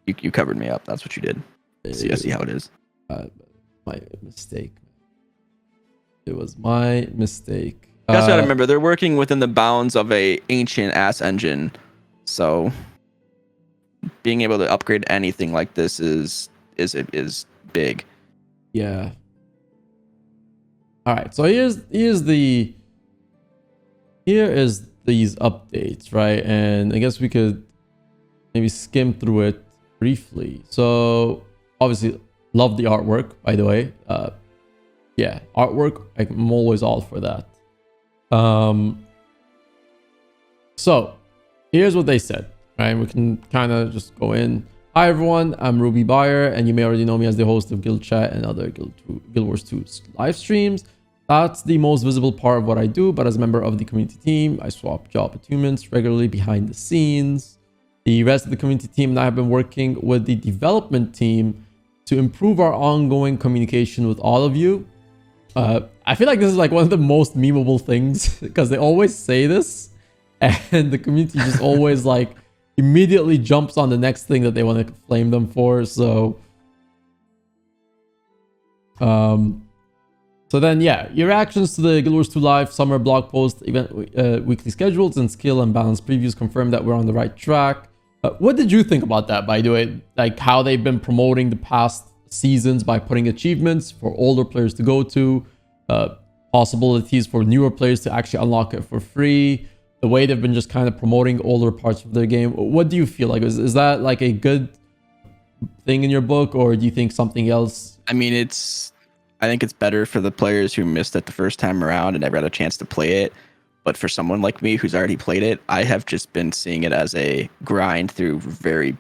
You covered me up. That's what you did. See, I see how it is. My mistake. It was my mistake. You guys gotta remember, they're working within the bounds of a ancient ass engine, so being able to upgrade anything like this is big. Yeah. All right. So here is these updates, right? And I guess we could maybe skim through it briefly. So obviously, love the artwork, by the way. Yeah, artwork, I'm always all for that. So here's what they said, right? We can kind of just go in. Hi everyone, I'm Ruby Buyer, and you may already know me as the host of Guild Chat and other Guild Wars 2 live streams. That's the most visible part of what I do, but as a member of the community team, I swap job attunements regularly behind the scenes. The rest of the community team and I have been working with the development team to improve our ongoing communication with all of you. I feel like this is like one of the most memeable things because they always say this and the community just always like immediately jumps on the next thing that they want to flame them for. So then, yeah, your reactions to the Guild Wars 2 Live summer blog post, event, weekly schedules, and skill and balance previews confirm that we're on the right track. What did you think about that, by the way? Like how they've been promoting the past seasons by putting achievements for older players to go to, possibilities for newer players to actually unlock it for free, the way they've been just kind of promoting older parts of their game. What do you feel like? Is that like a good thing in your book, or do you think something else? I mean, I think it's better for the players who missed it the first time around and never had a chance to play it. But for someone like me who's already played it, I have just been seeing it as a grind through very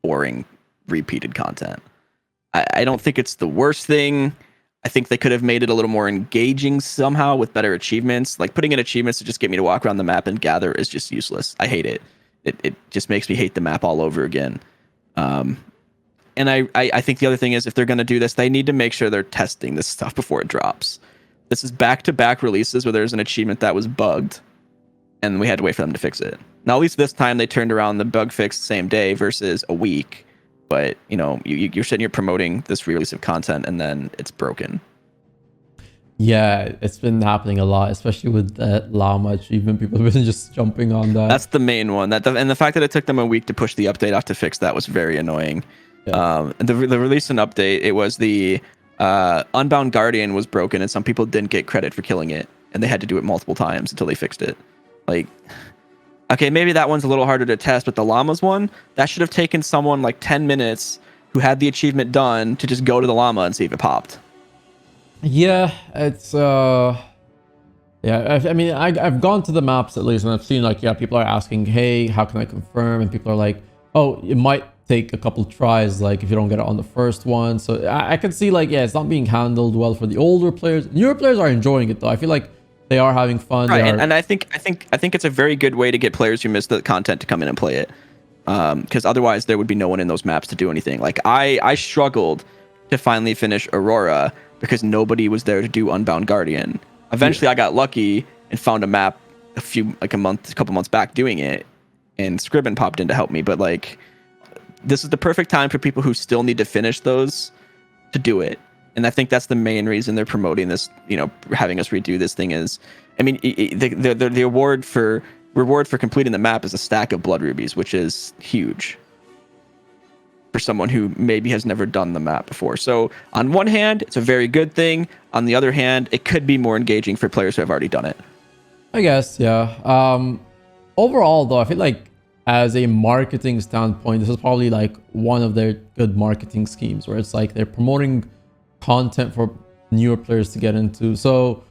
boring, repeated content. I don't think it's the worst thing. I think they could have made it a little more engaging somehow with better achievements. Like putting in achievements to just get me to walk around the map and gather is just useless. I hate it. It just makes me hate the map all over again. And I think the other thing is if they're going to do this, they need to make sure they're testing this stuff before it drops. This is back-to-back releases where there's an achievement that was bugged and we had to wait for them to fix it. Now, at least this time they turned around the bug fix the same day versus a week. But, you know, you're sitting here promoting this release of content and then it's broken. Yeah, it's been happening a lot, especially with that llama achievement. People have been just jumping on that. That's the main one. And the fact that it took them a week to push the update off to fix that was very annoying. Yeah. The release and update, it was the Unbound Guardian was broken and some people didn't get credit for killing it. And they had to do it multiple times until they fixed it. Like... Okay, maybe that one's a little harder to test, but the llama's one, that should have taken someone like 10 minutes who had the achievement done to just go to the llama and see if it popped. Yeah, it's yeah. I mean, I've gone to the maps at least, and I've seen like, yeah, people are asking, hey, how can I confirm? And people are like, oh, it might take a couple tries, like if you don't get it on the first one. So I can see like, yeah, it's not being handled well for the older players. Newer players are enjoying it though. I feel like they are having fun. Right, and I think it's a very good way to get players who miss the content to come in and play it. Because otherwise there would be no one in those maps to do anything. Like I struggled to finally finish Aurora because nobody was there to do Unbound Guardian. Eventually I got lucky and found a map a couple months back doing it, and Scribbin popped in to help me. But like, this is the perfect time for people who still need to finish those to do it. And I think that's the main reason they're promoting this, you know, having us redo this thing is, I mean, the reward for completing the map is a stack of blood rubies, which is huge for someone who maybe has never done the map before. So on one hand, it's a very good thing. On the other hand, it could be more engaging for players who have already done it. I guess, yeah. Overall, though, I feel like as a marketing standpoint, this is probably like one of their good marketing schemes where it's like they're promoting content for newer players to get into. So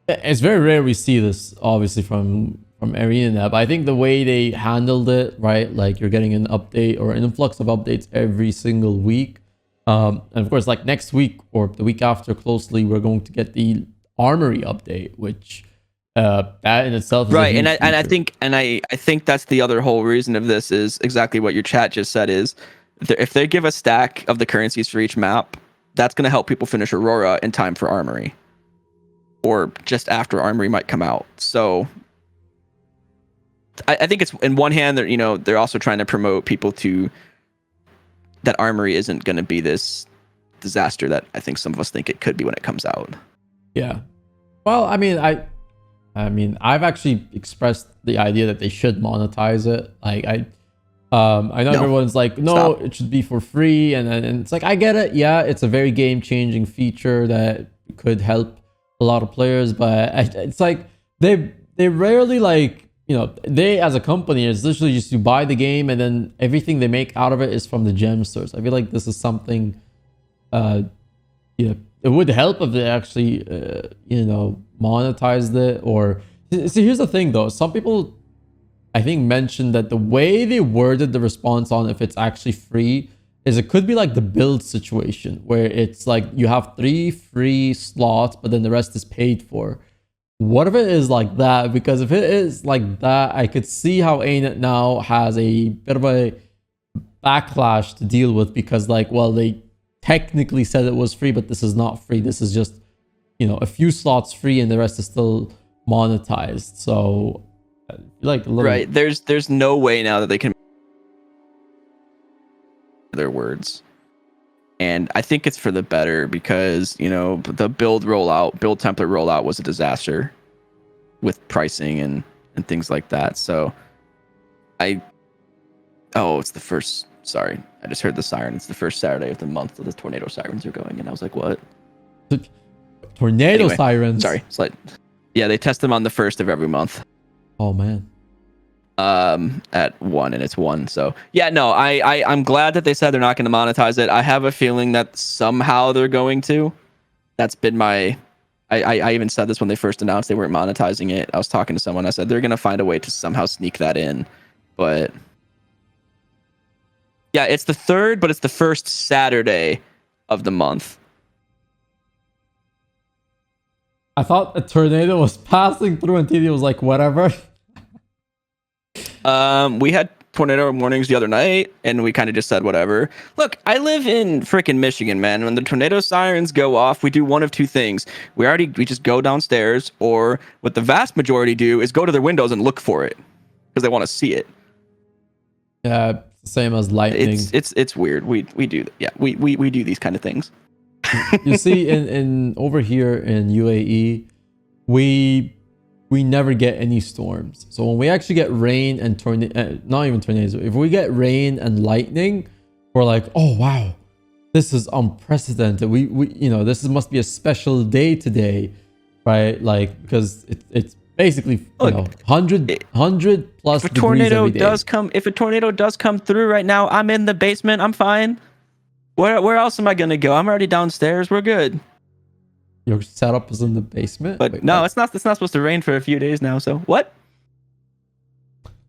it's very rare we see this obviously from Arenanet, but I think the way they handled it, right, like you're getting an update or an influx of updates every single week, and of course like next week or the week after closely we're going to get the armory update, which that in itself is right. I think that's the other whole reason of this is exactly what your chat just said is if they give a stack of the currencies for each map, that's going to help people finish Aurora in time for Armory. Or just after Armory might come out. So I think it's in one hand they're also trying to promote people to that Armory isn't going to be this disaster that I think some of us think it could be when it comes out. Yeah. Well, I mean, I've actually expressed the idea that they should monetize it. Like I know everyone's like, no, Stop. It should be for free, and it's like, I get it. Yeah, it's a very game-changing feature that could help a lot of players, but it's like they rarely, like, you know, they as a company is literally just you buy the game and then everything they make out of it is from the gem stores. I feel like this is something, it would help if they actually, monetized it. Or see, here's the thing though, some people I think mentioned that the way they worded the response on if it's actually free is it could be like the build situation where it's like you have 3 free slots, but then the rest is paid for. What if it is like that? Because if it is like that, I could see how Arenanet now has a bit of a backlash to deal with, because like, well, they technically said it was free, but this is not free. This is just, a few slots free and the rest is still monetized. So like a little... Right. There's no way now that they can their words. And I think it's for the better, because, the build template rollout was a disaster with pricing and things like that. So it's the first, sorry, I just heard the siren. It's the first Saturday of the month that the tornado sirens are going. And I was like, what? Tornado sirens? Sorry. It's like, yeah, they test them on the first of every month. Oh, man. At 1, and it's 1. So yeah, no, I'm glad that they said they're not going to monetize it. I have a feeling that somehow they're going to. That's been my, I even said this when they first announced they weren't monetizing it. I was talking to someone, I said they're going to find a way to somehow sneak that in. But yeah, it's the 3rd, but it's the first Saturday of the month. I thought a tornado was passing through and TD was like, whatever. We had tornado warnings the other night, and we kind of just said whatever. Look, I live in freaking Michigan, man. When the tornado sirens go off, we do one of two things. We just go downstairs, or what the vast majority do is go to their windows and look for it because they want to see it. Yeah, same as lightning. It's weird. We do we do these kind of things. You see, in over here in UAE, we never get any storms. So when we actually get rain and not even tornadoes, if we get rain and lightning, we're like, oh wow, this is unprecedented. We this must be a special day today, right? Like, because it's basically 100 plus if a degrees tornado every day. If a tornado does come through right now, I'm in the basement. I'm fine. Where else am I gonna go? I'm already downstairs. We're good. Your setup is in the basement. But wait, no, what? it's not supposed to rain for a few days now. So what?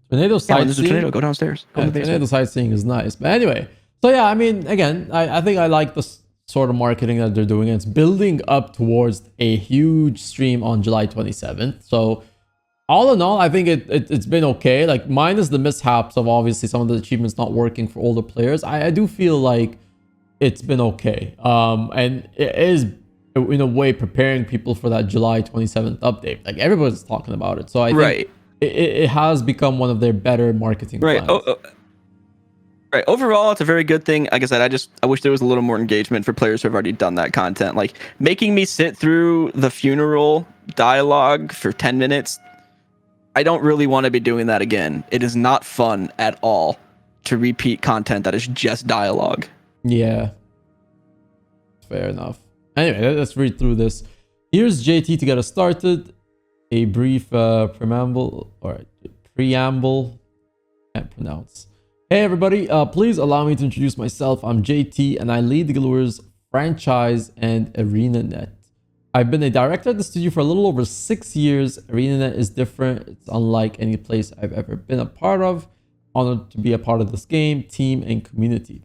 Tornado Yeah, sightseeing. when there's a tornado, go downstairs. Go in the Tornado basement. sightseeing is nice. But anyway, so yeah, I mean, again, I think I like this sort of marketing that they're doing. It's building up towards a huge stream on July 27th. So all in all, I think it's been okay. Like, minus the mishaps of obviously some of the achievements not working for older players, I do feel like it's been okay. And it is, in a way, preparing people for that July 27th update. Like, everybody's talking about it. So I think it has become one of their better marketing plans. Right. Overall, it's a very good thing. Like I said, I wish there was a little more engagement for players who have already done that content. Like, making me sit through the funeral dialogue for 10 minutes. I don't really want to be doing that again. It is not fun at all to repeat content that is just dialogue. Yeah. Fair enough. Anyway, let's read through this. Here's JT to get us started. A brief preamble. Can't pronounce. Hey everybody, please allow me to introduce myself. I'm JT and I lead the Guild Wars franchise and Arenanet. I've been a director at the studio for a little over 6 years. Arenanet is different. It's unlike any place I've ever been a part of. Honored to be a part of this game, team, and community.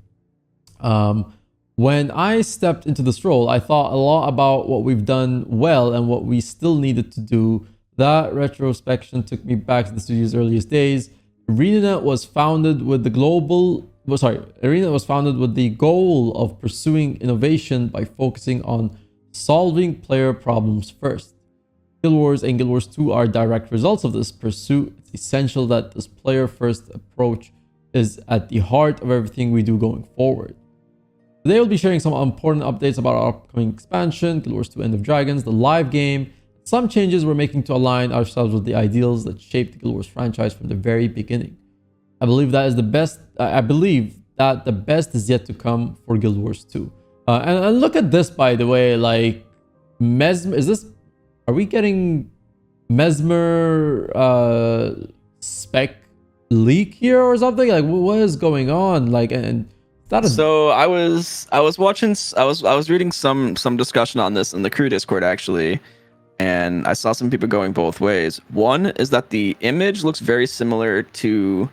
When I stepped into this role, I thought a lot about what we've done well and what we still needed to do. That retrospection took me back to the studio's earliest days. Arenanet was founded with the goal of pursuing innovation by focusing on solving player problems first. Guild Wars and Guild Wars 2 are direct results of this pursuit. It's essential that this player-first approach is at the heart of everything we do going forward. Today we'll be sharing some important updates about our upcoming expansion, Guild Wars 2 End of Dragons, the live game, some changes we're making to align ourselves with the ideals that shaped the Guild Wars franchise from the very beginning. I believe that is the best. I believe that the best is yet to come for Guild Wars 2. And look at this, by the way. Like, Mesmer, is this? Are we getting Mesmer spec leak here or something? Like, what is going on? Like, and that is. So I was reading some discussion on this in the crew Discord actually. And I saw some people going both ways. One is that the image looks very similar to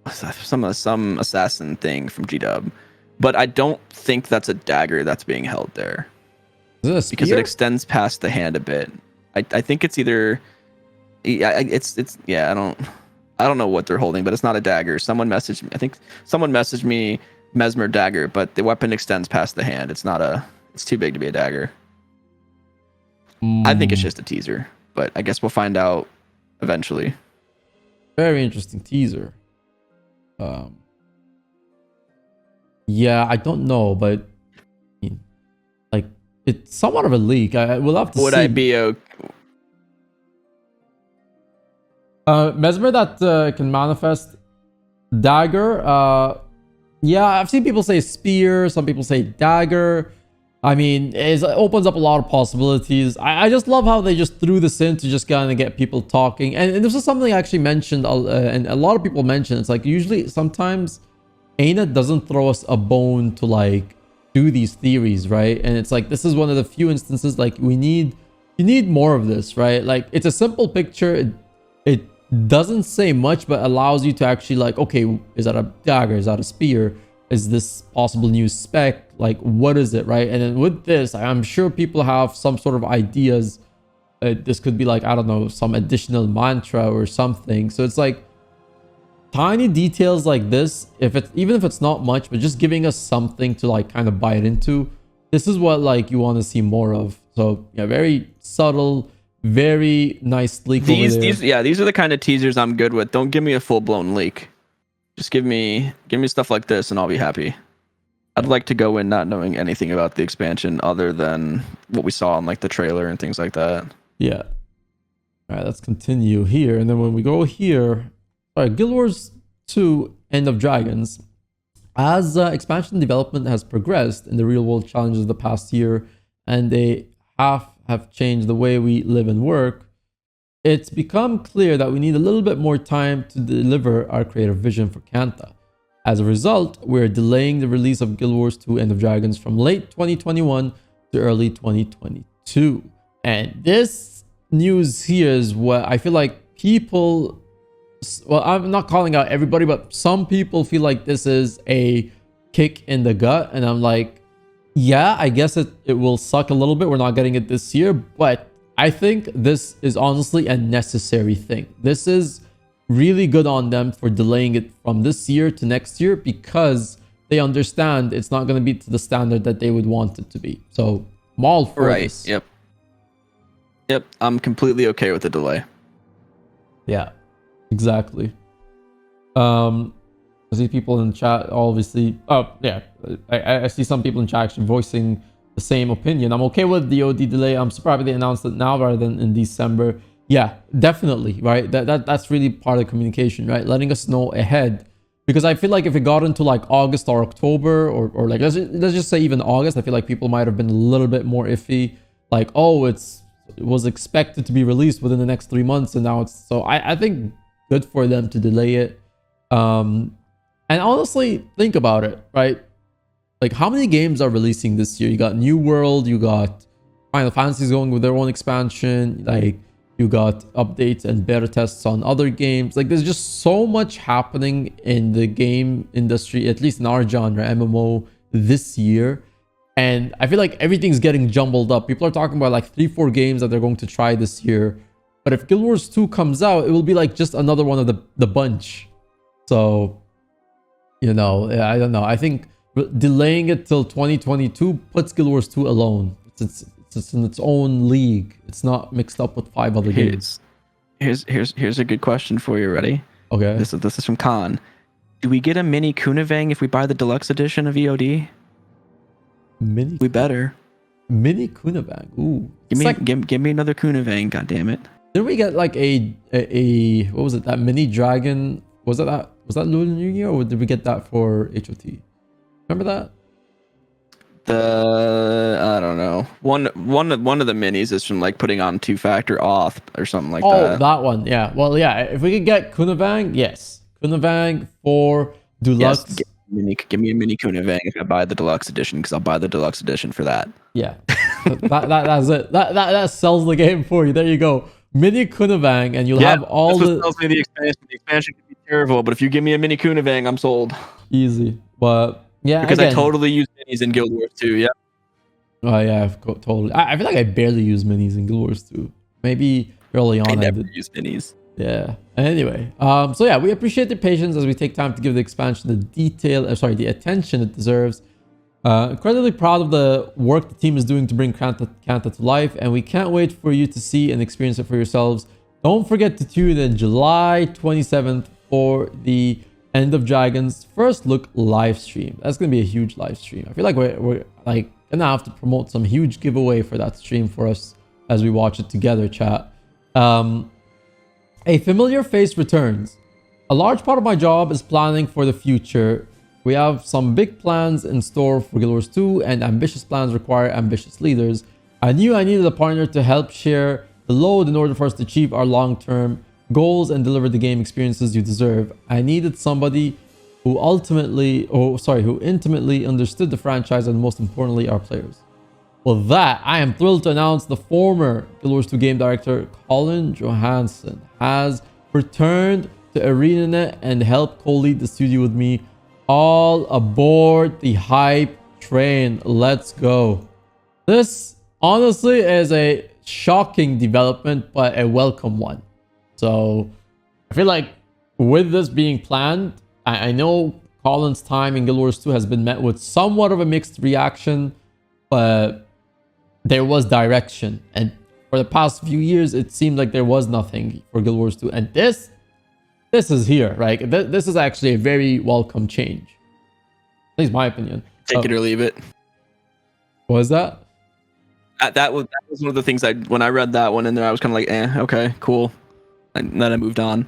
some assassin thing from GW, but I don't think that's a dagger that's being held there. Is it a spear? Because it extends past the hand a bit. I think it's either I don't know what they're holding, but it's not a dagger. Someone messaged me. I think someone messaged me Mesmer dagger, but the weapon extends past the hand. It's too big to be a dagger. I think it's just a teaser, but I guess we'll find out eventually. Very interesting teaser. Yeah, I don't know, but like it's somewhat of a leak. I will have to see. Would I be Mesmer that can manifest dagger? Yeah, I've seen people say spear. Some people say dagger. I mean, it opens up a lot of possibilities. I just love how they just threw this in to just kind of get people talking. And this is something I actually mentioned, and a lot of people mentioned. It's like usually sometimes Arenanet doesn't throw us a bone to like do these theories, right? And it's like this is one of the few instances like you need more of this, right? Like it's a simple picture. It doesn't say much, but allows you to actually like, okay, is that a dagger? Is that a spear? Is this possible new spec? Like, what is it, right? And then with this, I'm sure people have some sort of ideas. This could be like, I don't know, some additional mantra or something. So it's like tiny details like this, even if it's not much, but just giving us something to like kind of bite into. This is what like you want to see more of. So yeah, very subtle, very nice leak. These are the kind of teasers I'm good with. Don't give me a full-blown leak. Just give me stuff like this and I'll be happy. I'd like to go in not knowing anything about the expansion other than what we saw on like the trailer and things like that. Yeah. All right, let's continue here. And then when we go here, all right, Guild Wars 2 End of Dragons. As expansion development has progressed in the real world challenges of the past year, and they have changed the way we live and work, it's become clear that we need a little bit more time to deliver our creative vision for Kanta. As a result, we're delaying the release of Guild Wars 2 End of Dragons from late 2021 to early 2022. And this news here is what I feel like people, well, I'm not calling out everybody, but some people feel like this is a kick in the gut. And I'm like, yeah, I guess it will suck a little bit. We're not getting it this year, but I think this is honestly a necessary thing. This is really good on them for delaying it from this year to next year because they understand it's not going to be to the standard that they would want it to be. So I'm all for this. Yep. I'm completely okay with the delay. Yeah, exactly. I see people in chat obviously. Oh yeah, I see some people in chat actually voicing the same opinion. I'm okay with the OD delay. I'm surprised they announced it now rather than in December. Yeah, definitely, right? That's really part of the communication, right? Letting us know ahead. Because I feel like if it got into like August or October or like let's just say even August, I feel like people might have been a little bit more iffy. Like, oh, it was expected to be released within the next 3 months, and now it's so I think good for them to delay it. And honestly, think about it, right? Like, how many games are releasing this year? You got New World, you got Final Fantasy's going with their own expansion, like you got updates and beta tests on other games. Like, there's just so much happening in the game industry, at least in our genre, MMO, this year. And I feel like everything's getting jumbled up. People are talking about like 3-4 games that they're going to try this year. But if Guild Wars 2 comes out, it will be like just another one of the bunch. So, you know, I don't know. I think delaying it till 2022 puts Guild Wars 2 alone. It's in its own league. It's not mixed up with 5 other games. Here's a good question for you. Ready? Okay. This is from Colin. Do we get a mini Kunavang if we buy the deluxe edition of EOD? We better. Mini Kunavang. Ooh. Give me another Kunavang, goddammit. Didn't we get like a what was it? That mini dragon? Was that Lunar New Year, or did we get that for HOT? Remember that? I don't know. One of the minis is from like putting on 2-factor auth or something like that. Oh, that one. Yeah. Well, yeah. If we could get Kunavang, yes. Kunavang for deluxe. Yes, give me a mini Kunavang if I buy the deluxe edition, because I'll buy the deluxe edition for that. Yeah. That's it. That sells the game for you. There you go. Mini Kunavang, and you'll have all that's what sells me the expansion. The expansion can be terrible, but if you give me a mini Kunavang, I'm sold. Easy. But yeah, because again, I totally use minis in Guild Wars 2. Yeah. Oh yeah, totally. I feel like I barely use minis in Guild Wars 2. Maybe early on I never use minis. Yeah. Anyway, so yeah, we appreciate the patience as we take time to give the expansion the attention it deserves. Incredibly proud of the work the team is doing to bring Kanta to life, and we can't wait for you to see and experience it for yourselves. Don't forget to tune in July 27th for the Endofdragons first look live stream. That's gonna be a huge live stream. I feel like we're like gonna have to promote some huge giveaway for that stream for us as we watch it together, chat. A familiar face returns. A large part of my job is planning for the future. We have some big plans in store for Guild Wars 2, and ambitious plans require ambitious leaders. I knew I needed a partner to help share the load in order for us to achieve our long-term goals and deliver the game experiences you deserve. I needed somebody who intimately understood the franchise and most importantly, our players. With that, I am thrilled to announce the former Guild Wars 2 game director, Colin Johansen, has returned to Arenanet and helped co-lead the studio with me. All aboard the hype train. Let's go. This honestly is a shocking development, but a welcome one. So I feel like with this being planned, I know Colin's time in Guild Wars 2 has been met with somewhat of a mixed reaction, but there was direction. And for the past few years, it seemed like there was nothing for Guild Wars 2. And this is here, right? This is actually a very welcome change. At least my opinion. Take it or leave it. What was that? That was one of the things when I read that one in there, I was kind of like, okay, cool. And then I moved on.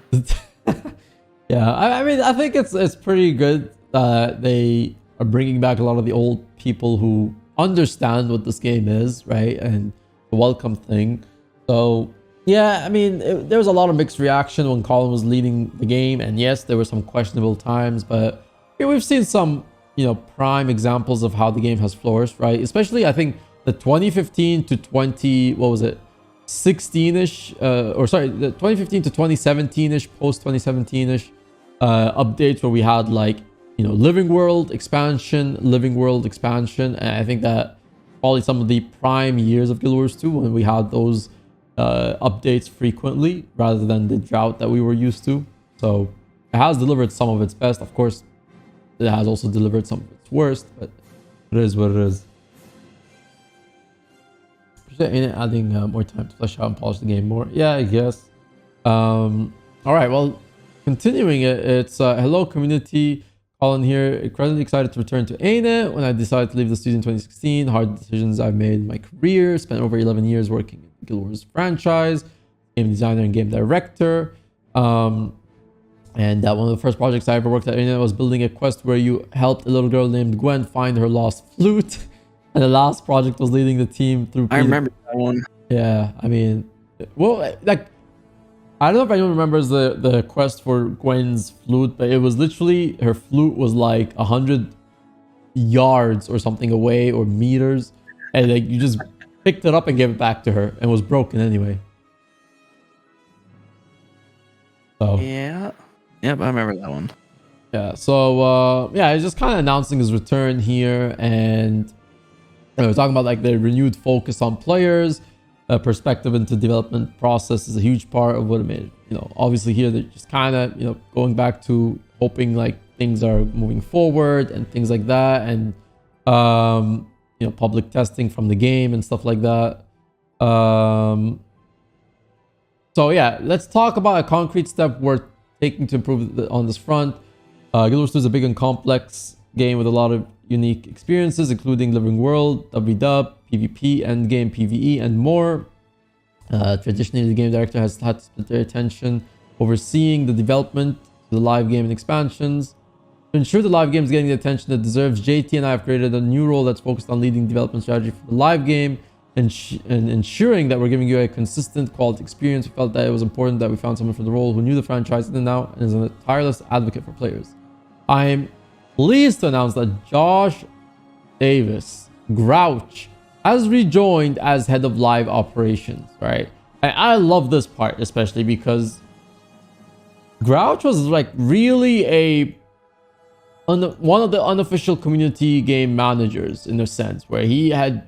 Yeah, I mean, I think it's pretty good that they are bringing back a lot of the old people who understand what this game is, right? And the welcome thing. So yeah, I mean, there was a lot of mixed reaction when Colin was leading the game, and yes, there were some questionable times, but we've seen some, prime examples of how the game has flourished, right? Especially, I think the 2015 to 16-ish, the 2015 to 2017-ish, post 2017-ish updates where we had Living World expansion, and I think that probably some of the prime years of Guild Wars 2 when we had those updates frequently rather than the drought that we were used to. So it has delivered some of its best. Of course, it has also delivered some of its worst, but it is what it is. Adding more time to flesh out and polish the game more. Yeah, I guess. All right, well, continuing it's hello community. Colin here, incredibly excited to return to Arenanet. When I decided to leave the studio in 2016, hard decisions I've made in my career. Spent over 11 years working in the Guild Wars franchise, game designer and game director. And one of the first projects I ever worked at Arenanet was building a quest where you helped a little girl named Gwen find her lost flute. And the last project was leading the team through. I remember that one. Yeah, I mean, well, I don't know if anyone remembers the quest for Gwen's flute, but it was literally, her flute was like 100 yards or something away, or meters, and you just picked it up and gave it back to her, and it was broken anyway. So yeah, I remember that one. Yeah, so he's just kind of announcing his return here, and we're talking about the renewed focus on players. Perspective into development process is a huge part of what it made. Obviously here they're just kind of going back to hoping things are moving forward and things like that, and public testing from the game and stuff like that. So yeah, let's talk about a concrete step worth taking to improve on this front. Guild Wars 2 is a big and complex game with a lot of unique experiences, including Living World, WVW, PvP, Endgame, PvE, and more. Traditionally, the game director has had to split their attention overseeing the development of the live game and expansions. To ensure the live game is getting the attention it deserves, JT and I have created a new role that's focused on leading development strategy for the live game and ensuring that we're giving you a consistent quality experience. We felt that it was important that we found someone for the role who knew the franchise in and out and is a tireless advocate for players. I'm pleased to announce that Josh Davis, Grouch, has rejoined as head of live operations, right? And I love this part, especially because Grouch was like really one of the unofficial community game managers in a sense, where he had,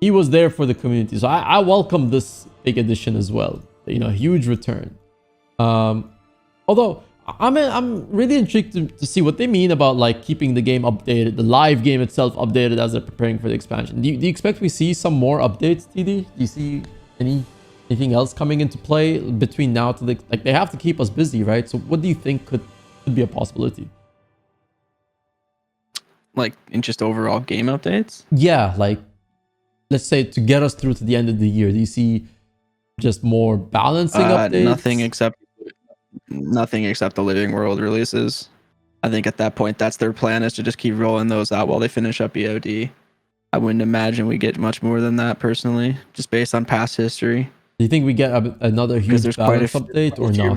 he was there for the community. So I welcome this big addition as well. Huge return. Although I'm really intrigued to see what they mean about like keeping the game updated, the live game itself updated as they're preparing for the expansion. Do you expect we see some more updates, TD? Do you see anything else coming into play between now to like they have to keep us busy, right? So what do you think could be a possibility? Like in just overall game updates? Yeah, like let's say to get us through to the end of the year. Do you see just more balancing updates? Nothing except the Living World releases. I think at that point, that's their plan, is to just keep rolling those out while they finish up EOD. I wouldn't imagine we get much more than that personally, just based on past history. Do you think we get another huge balance update or not?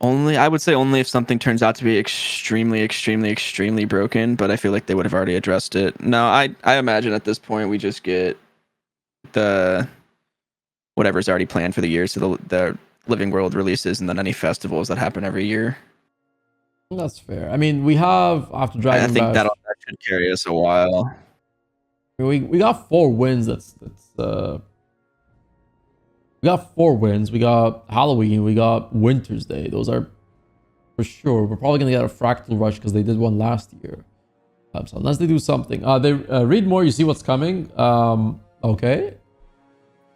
I would say only if something turns out to be extremely, extremely, extremely broken, but I feel like they would have already addressed it. No, I imagine at this point we just get the whatever's already planned for the year, so the Living World releases and then any festivals that happen every year. That's fair. I mean, we have after Dragon I think Bash, that should carry us a while. We got 4 wins. We got 4 wins. We got Halloween. We got Winter's Day. Those are for sure. We're probably gonna get a Fractal Rush because they did one last year. So unless they do something, they read more. You see what's coming. Okay.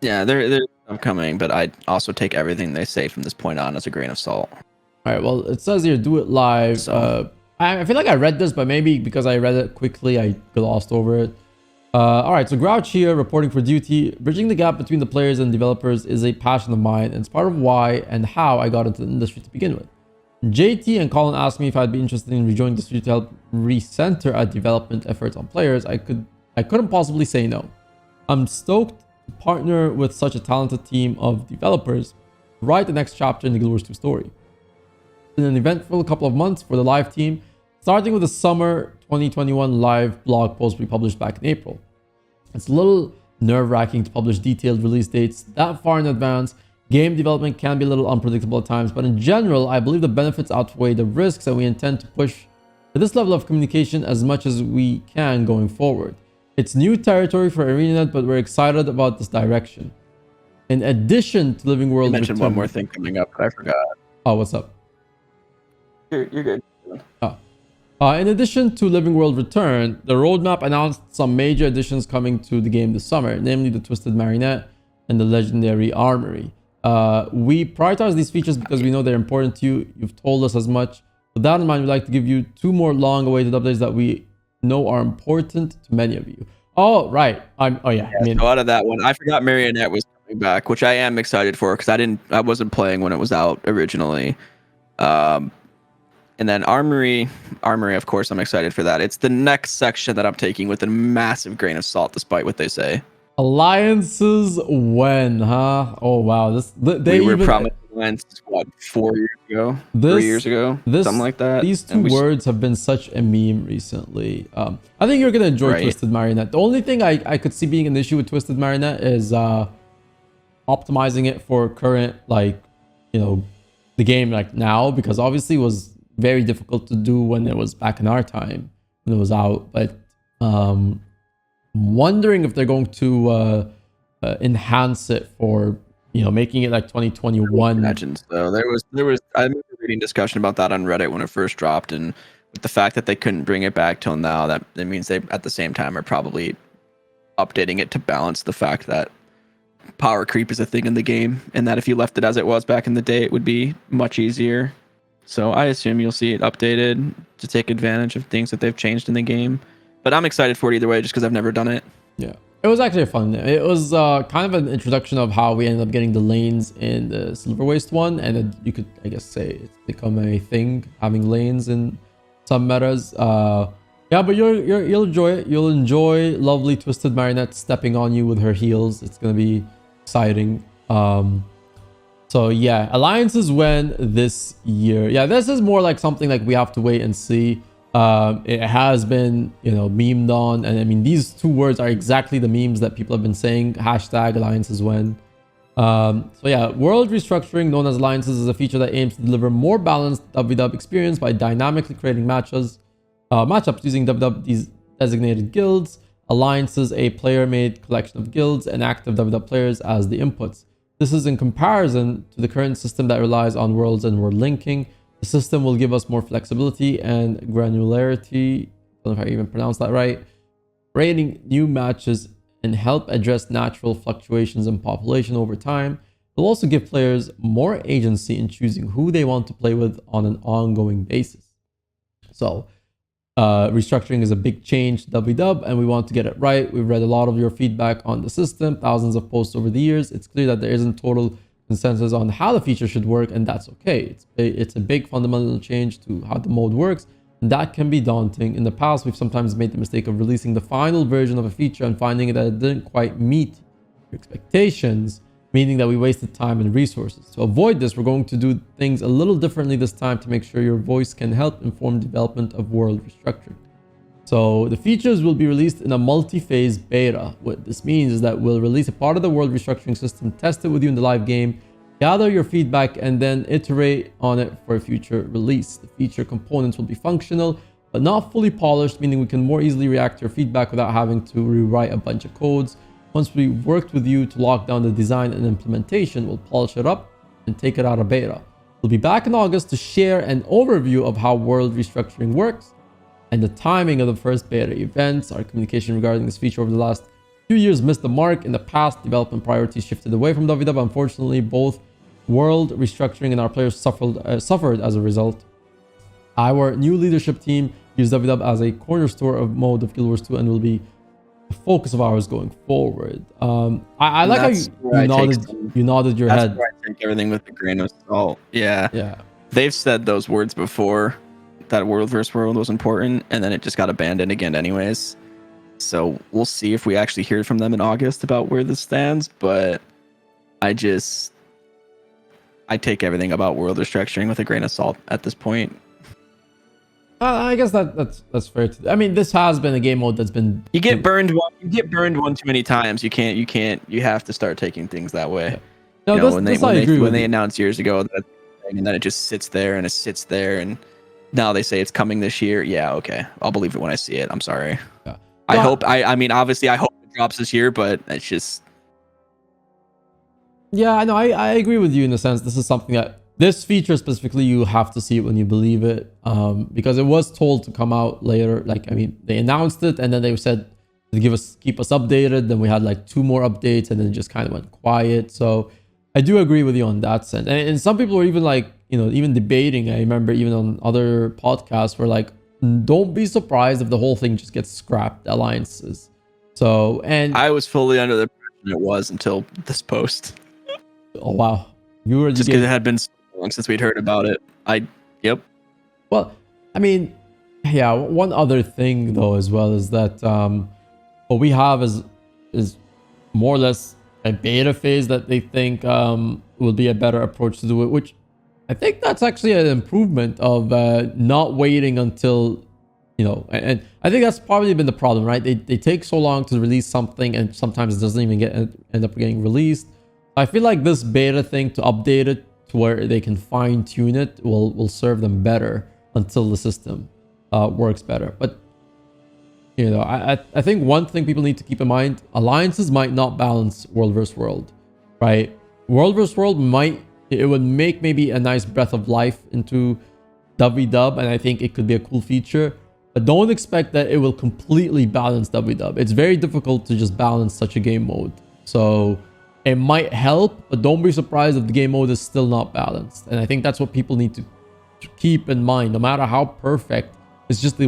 Yeah, they're upcoming, but I also take everything they say from this point on as a grain of salt. All right. Well, it says here, do it live. So. I feel like I read this, but maybe because I read it quickly, I glossed over it. All right. So Grouch here, reporting for duty. Bridging the gap between the players and developers is a passion of mine, and it's part of why and how I got into the industry to begin with. JT and Colin asked me if I'd be interested in rejoining the studio to help recenter our development efforts on players. I couldn't possibly say no. I'm stoked to partner with such a talented team of developers to write the next chapter in the Guild Wars 2 story. It's been an eventful couple of months for the live team, starting with the summer 2021 live blog post we published back in April. It's a little nerve-wracking to publish detailed release dates that far in advance. Game development can be a little unpredictable at times, but in general, I believe the benefits outweigh the risks, and we intend to push for this level of communication as much as we can going forward. It's new territory for Arenanet, but we're excited about this direction. In addition to Living World, you mentioned one more thing coming up, but I forgot. Oh, what's up? You're good. In addition to Living World Return, the roadmap announced some major additions coming to the game this summer, namely the Twisted Marionette and the Legendary Armory. We prioritize these features because we know they're important to you. You've told us as much. With that in mind, we'd like to give you 2 more long-awaited updates that we know are important to many of you. Oh, right. So out of that one, I forgot Marionette was coming back, which I am excited for because I wasn't playing when it was out originally. And then Armory, of course, I'm excited for that. It's the next section that I'm taking with a massive grain of salt, despite what they say. Alliances when, huh? Oh wow, we were promised alliances, what, 4 years ago, 3 years ago, something like that. These 2 words have been such a meme recently. I think you're gonna enjoy Twisted Marionette. The only thing I could see being an issue with Twisted Marionette is optimizing it for current, like, the game like now, because obviously it was very difficult to do when it was back in our time when it was out. But wondering if they're going to enhance it for making it like 2021. Imagine so. There was I remember reading discussion about that on Reddit when it first dropped, and with the fact that they couldn't bring it back till now, that means they at the same time are probably updating it to balance the fact that power creep is a thing in the game, and that if you left it as it was back in the day, it would be much easier. So I assume you'll see it updated to take advantage of things that they've changed in the game. But I'm excited for it either way, just because I've never done it. Yeah, it was actually fun. It was kind of an introduction of how we ended up getting the lanes in the Silver Waste one, and then you could, I guess, say it's become a thing having lanes in some metas. Yeah, but you'll enjoy it. You'll enjoy lovely Twisted Marionette stepping on you with her heels. It's gonna be exciting. So yeah, alliances win this year. Yeah, this is more like something like we have to wait and see. It has been, memed on, and I mean, these two words are exactly the memes that people have been saying. Hashtag alliances win. So yeah, world restructuring, known as alliances, is a feature that aims to deliver more balanced WW experience by dynamically creating matchups using WW's designated guilds, alliances, a player-made collection of guilds, and active WW players as the inputs. This is in comparison to the current system that relies on worlds and world linking. The system will give us more flexibility and granularity. I don't know if I even pronounced that right. Creating new matches and help address natural fluctuations in population over time. It will also give players more agency in choosing who they want to play with on an ongoing basis. So, restructuring is a big change to WW, and we want to get it right. We've read a lot of your feedback on the system, thousands of posts over the years. It's clear that there isn't total consensus on how the feature should work, and that's okay. It's a big fundamental change to how the mode works, and that can be daunting. In the past, we've sometimes made the mistake of releasing the final version of a feature and finding that it didn't quite meet your expectations, meaning that we wasted time and resources. To avoid this, we're going to do things a little differently this time to make sure your voice can help inform development of world restructuring. So the features will be released in a multi-phase beta. What this means is that we'll release a part of the world restructuring system, test it with you in the live game, gather your feedback, and then iterate on it for a future release. The feature components will be functional, but not fully polished, meaning we can more easily react to your feedback without having to rewrite a bunch of codes. Once we've worked with you to lock down the design and implementation, we'll polish it up and take it out of beta. We'll be back in August to share an overview of how world restructuring works and the timing of the first beta events. Our communication regarding this feature over the last few years missed the mark. In the past, development priorities shifted away from WW. Unfortunately, both world restructuring and our players suffered as a result. Our new leadership team used WW as a cornerstone of mode of Guild Wars 2 and will be a focus of ours going forward. I like how you nodded your head. That's where I take everything with a grain of salt. Yeah. They've said those words before, that world versus world was important, and then it just got abandoned again anyways. So we'll see if we actually hear from them in August about where this stands, but I take everything about world restructuring with a grain of salt at this point. I guess that's fair. I mean, this has been a game mode that's been. You get burned one too many times. You can't. You have to start taking things that way. Yeah. No, when they announced years ago that, and then it just sits there and now they say it's coming this year. Yeah, okay, I'll believe it when I see it. I'm sorry. Yeah. I mean, obviously, I hope it drops this year, but it's just. Yeah, I know. I agree with you in the sense this is something that. This feature specifically, you have to see it when you believe it, because it was told to come out later. Like, I mean, they announced it and then they said to keep us updated. Then we had like 2 more updates and then it just kind of went quiet. So I do agree with you on that sense. And some people were even like, even debating. I remember even on other podcasts were like, don't be surprised if the whole thing just gets scrapped, alliances. So, and I was fully under the impression it was until this post. Oh, wow. You were just because it had been so long since we'd heard about it. Yep. Well, I mean, yeah, one other thing though as well is that what we have is more or less a beta phase that they think will be a better approach to do it, which I think that's actually an improvement of not waiting until and I think that's probably been the problem, right? They take so long to release something and sometimes it doesn't even end up getting released. I feel like this beta thing, to update it to where they can fine tune it, will serve them better until the system works better. But I think one thing people need to keep in mind: alliances might not balance world versus world, right? World versus world would make maybe a nice breath of life into WW, and I think it could be a cool feature. But don't expect that it will completely balance WW. It's very difficult to just balance such a game mode. So it might help, but don't be surprised if the game mode is still not balanced. And I think that's what people need to keep in mind. No matter how perfect, it's just the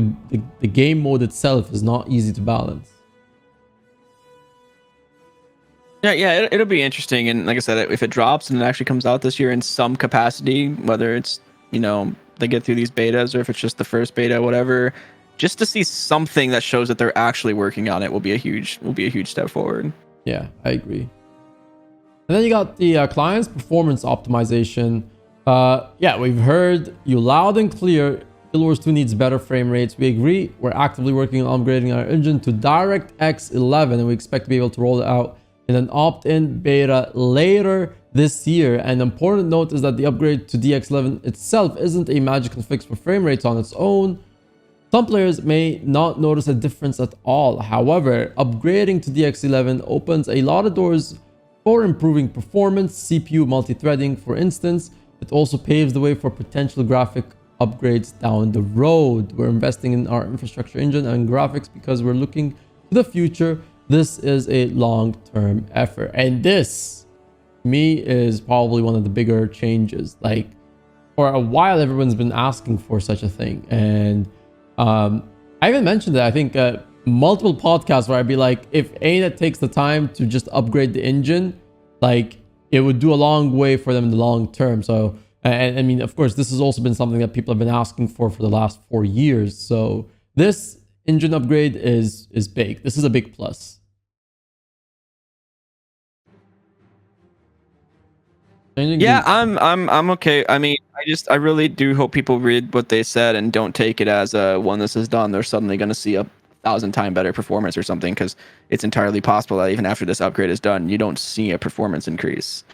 game mode itself is not easy to balance. Yeah, it'll be interesting. And like I said, if it drops and it actually comes out this year in some capacity, whether it's, you know, they get through these betas or if it's just the first beta, whatever, just to see something that shows that they're actually working on it will be a huge step forward. Yeah, I agree. And then you got the client's performance optimization. Yeah, we've heard you loud and clear. Guild Wars 2 needs better frame rates. We agree. We're actively working on upgrading our engine to DirectX 11, and we expect to be able to roll it out in an opt-in beta later this year. An important note is that the upgrade to DX11 itself isn't a magical fix for frame rates on its own. Some players may not notice a difference at all. However, upgrading to DX11 opens a lot of doors for improving performance, CPU multi-threading, for instance. It also paves the way for potential graphic upgrades down the road. We're investing in our infrastructure engine and graphics because we're looking to the future. This is a long-term effort, and this, to me, is probably one of the bigger changes. Like, for a while, everyone's been asking for such a thing, and I even mentioned that I think multiple podcasts where I'd be like, if Arenanet takes the time to just upgrade the engine, like, it would do a long way for them in the long term. So, and I mean, of course, this has also been something that people have been asking for the last 4 years. So this engine upgrade is big. This is a big plus. Yeah, I'm okay. I mean, I really do hope people read what they said and don't take it as when this is done, they're suddenly going to see a 1,000-time better performance or something, because it's entirely possible that even after this upgrade is done, you don't see a performance increase.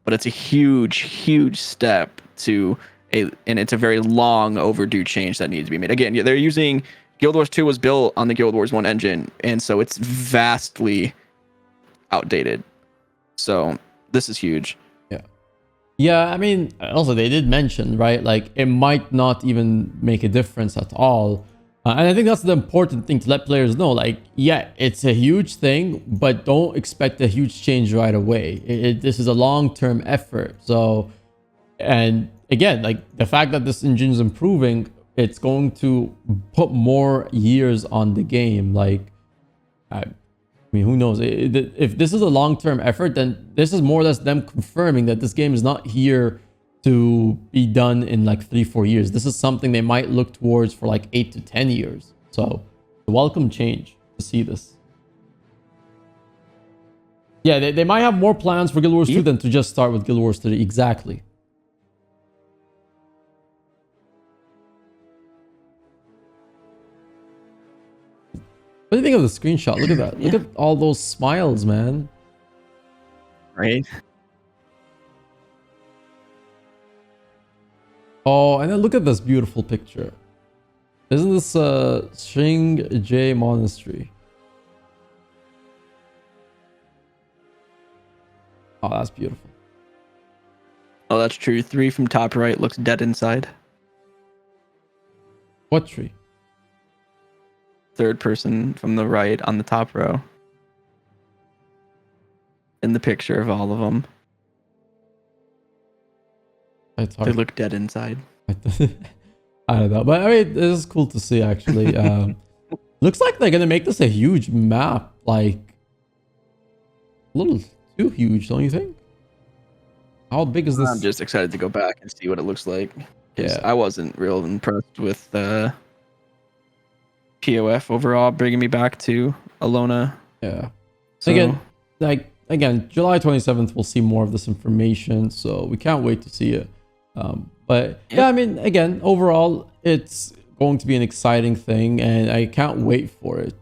But it's a huge step to and it's a very long overdue change that needs to be made. Again, they're using Guild Wars 2 was built on the Guild Wars 1 engine, and so it's vastly outdated. So this is huge. Yeah, I mean, also they did mention, right, like it might not even make a difference at all. And I think that's the important thing to let players know. Like, yeah, it's a huge thing, but don't expect a huge change right away. This is a long-term effort. So, and again, like the fact that this engine is improving, it's going to put more years on the game. Like, I mean, who knows? If this is a long-term effort, then this is more or less them confirming that this game is not here to be done in like 3-4 years. This is something they might look towards for like 8 to 10 years. So, a welcome change to see this. Yeah, they might have more plans for Guild Wars 2 than to just start with Guild Wars 3. Exactly. What do you think of the screenshot? Look at that. Look at all those smiles, man. Right? Oh, and then look at this beautiful picture. Isn't this Shing J Monastery? Oh, that's beautiful. Oh, that's true. 3 from top right looks dead inside. What tree? Third person from the right on the top row. In the picture of all of them. They look dead inside. I don't know, but I mean, this is cool to see actually. Looks like they're gonna make this a huge map, like a little too huge, don't you think? How big is this? I'm just excited to go back and see what it looks like. Yeah, I wasn't real impressed with POF overall, bringing me back to Alona. Yeah. So, Again, July 27th, we'll see more of this information, so we can't wait to see it. But yeah, I mean, again, overall, it's going to be an exciting thing, and I can't wait for it.